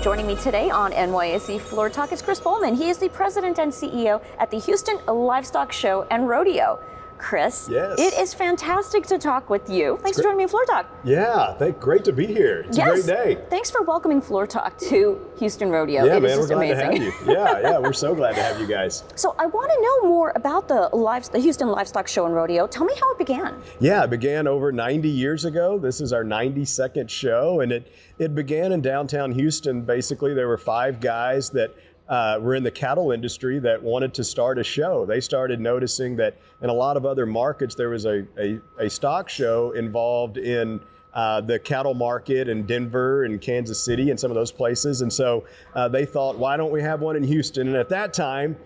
Joining me today on NYSE Floor Talk is Chris Boleman. He is the president and CEO at the Houston Livestock Show and Rodeo. Chris, yes. It is fantastic to talk with you. Thanks for joining me on Floor Talk. Yeah, great to be here. It's a great day. Thanks for welcoming Floor Talk to Houston Rodeo. Yeah, it man, is we're glad amazing. to have you. Yeah, we're so glad to have you guys. So I want to know more about the Houston Livestock Show and Rodeo. Tell me how it began. Yeah, it began over 90 years ago. This is our 92nd show, and it began in downtown Houston. Basically, there were 5 guys that were in the cattle industry that wanted to start a show. They started noticing that in a lot of other markets, there was a stock show involved in the cattle market in Denver and Kansas City and some of those places. And so they thought, why don't we have one in Houston? And at that time,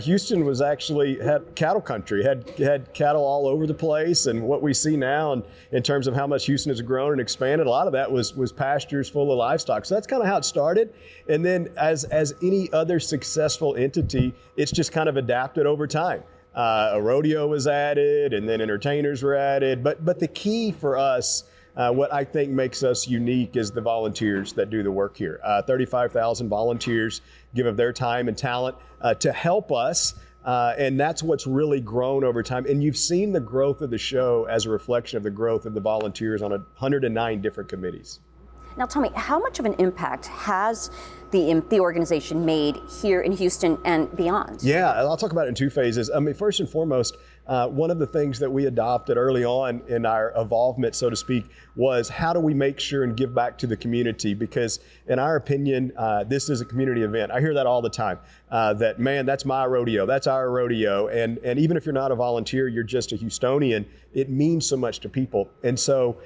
Houston was actually had cattle country, had cattle all over the place. And what we see now in terms of how much Houston has grown and expanded, a lot of that was pastures full of livestock. So that's kind of how it started. And then as any other successful entity, it's just kind of adapted over time. A rodeo was added, and then entertainers were added. But the key for us, what I think makes us unique, is the volunteers that do the work here. 35,000 volunteers give of their time and talent to help us. And that's what's really grown over time. And you've seen the growth of the show as a reflection of the growth of the volunteers on 109 different committees. Now tell me, how much of an impact has the organization made here in Houston and beyond? Yeah, I'll talk about it in 2 phases. I mean, first and foremost, one of the things that we adopted early on in our evolvement, so to speak, was how do we make sure and give back to the community? Because in our opinion, this is a community event. I hear that all the time, that, man, that's my rodeo, that's our rodeo. And even if you're not a volunteer, you're just a Houstonian, it means so much to people. And so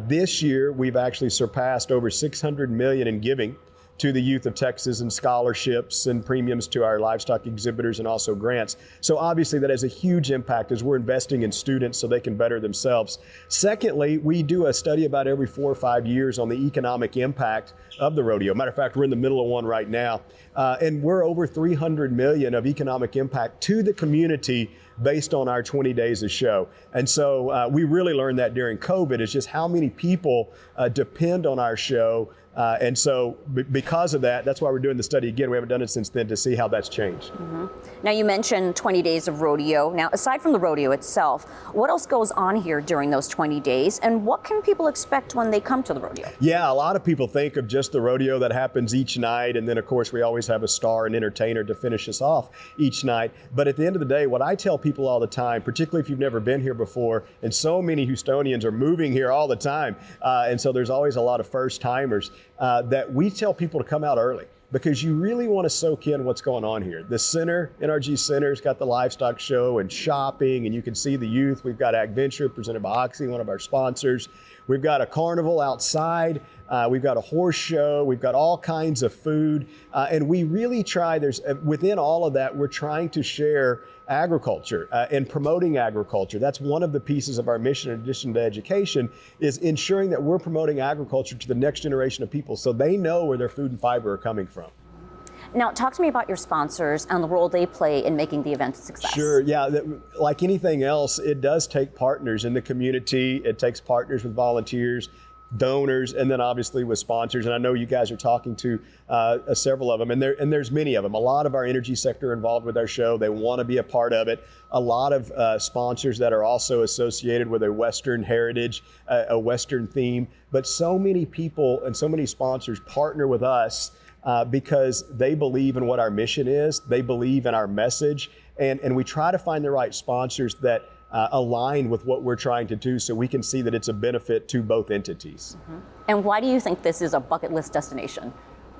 this year, we've actually surpassed over $600 million in giving to the youth of Texas, and scholarships and premiums to our livestock exhibitors, and also grants. So obviously that has a huge impact as we're investing in students so they can better themselves. Secondly, we do a study about every 4 or 5 years on the economic impact of the rodeo. Matter of fact, we're in the middle of one right now, and we're over 300 million of economic impact to the community based on our 20 days of show. And so we really learned that during COVID, is just how many people depend on our show. And so because of that, that's why we're doing the study again. We haven't done it since then, to see how that's changed. Mm-hmm. Now, you mentioned 20 days of rodeo. Now, aside from the rodeo itself, what else goes on here during those 20 days, and what can people expect when they come to the rodeo? Yeah, a lot of people think of just the rodeo that happens each night, and then of course we always have a star and entertainer to finish us off each night. But at the end of the day, what I tell people all the time, particularly if you've never been here before, and so many Houstonians are moving here all the time, and so there's always a lot of first timers, that we tell people to come out early, because you really want to soak in what's going on here. The center, NRG Center's got the livestock show and shopping, and you can see the youth. We've got Adventure presented by Oxy, one of our sponsors. We've got a carnival outside. We've got a horse show. We've got all kinds of food. And we really try, within all of that, we're trying to share agriculture and promoting agriculture. That's one of the pieces of our mission, in addition to education, is ensuring that we're promoting agriculture to the next generation of people so they know where their food and fiber are coming from. Now, talk to me about your sponsors and the role they play in making the event a success. Sure, yeah. Like anything else, it does take partners in the community. It takes partners with volunteers, donors, and then obviously with sponsors. And I know you guys are talking to several of them, and there's many of them. A lot of our energy sector involved with our show. They want to be a part of it. A lot of sponsors that are also associated with a Western heritage, a Western theme. But so many people and so many sponsors partner with us because they believe in what our mission is. They believe in our message. And we try to find the right sponsors that align with what we're trying to do, so we can see that it's a benefit to both entities. Mm-hmm. And why do you think this is a bucket list destination?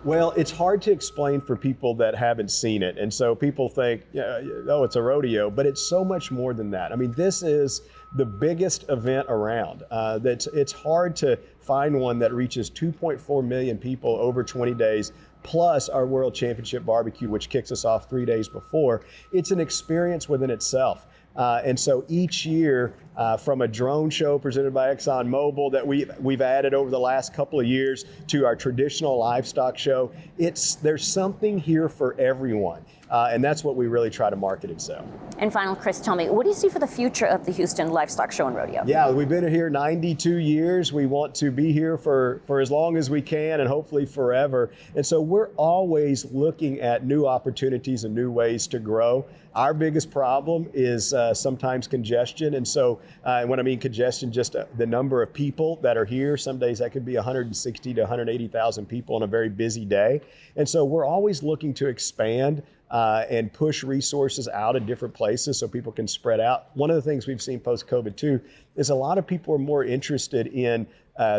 Well, it's hard to explain for people that haven't seen it. And so people think, oh, it's a rodeo, but it's so much more than that. I mean, this is the biggest event around. It's hard to find one that reaches 2.4 million people over 20 days, plus our World Championship Barbecue, which kicks us off 3 days before. It's an experience within itself. And so each year, from a drone show presented by ExxonMobil that we've added over the last couple of years to our traditional livestock show, there's something here for everyone. and that's what we really try to market and sell. And final, Chris, tell me, what do you see for the future of the Houston Livestock Show and Rodeo? Yeah, we've been here 92 years. We want to be here for as long as we can and hopefully forever. And so we're always looking at new opportunities and new ways to grow. Our biggest problem is sometimes congestion. And so when I mean congestion, just the number of people that are here. Some days that could be 160 to 180,000 people on a very busy day. And so we're always looking to expand and push resources out in different places so people can spread out. One of the things we've seen post-COVID too is a lot of people are more interested in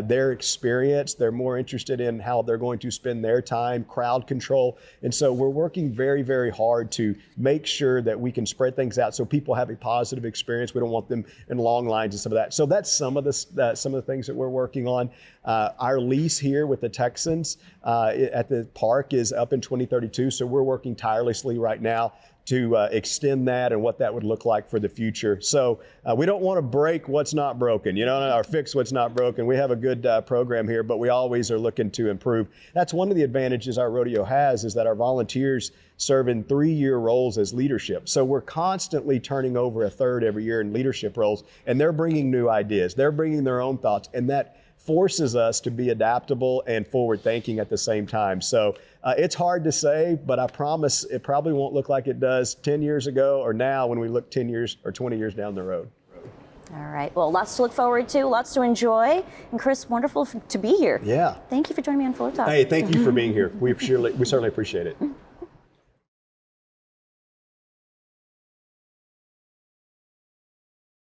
their experience. They're more interested in how they're going to spend their time, crowd control. And so we're working very, very hard to make sure that we can spread things out so people have a positive experience. We don't want them in long lines and some of that. So that's some of the things that we're working on. Our lease here with the Texans at the park is up in 2032. So we're working tirelessly right now to extend that and what that would look like for the future. So we don't want to break what's not broken, or fix what's not broken. We have a good program here, but we always are looking to improve. That's one of the advantages our rodeo has, is that our volunteers serve in 3-year roles as leadership. So we're constantly turning over a third every year in leadership roles, and they're bringing new ideas. They're bringing their own thoughts, and that forces us to be adaptable and forward thinking at the same time. So it's hard to say, but I promise it probably won't look like it does 10 years ago or now when we look 10 years or 20 years down the road. All right. Well, lots to look forward to, lots to enjoy. And Chris, wonderful to be here. Yeah. Thank you for joining me on Flow Talk. Hey, thank you for being here. We certainly appreciate it.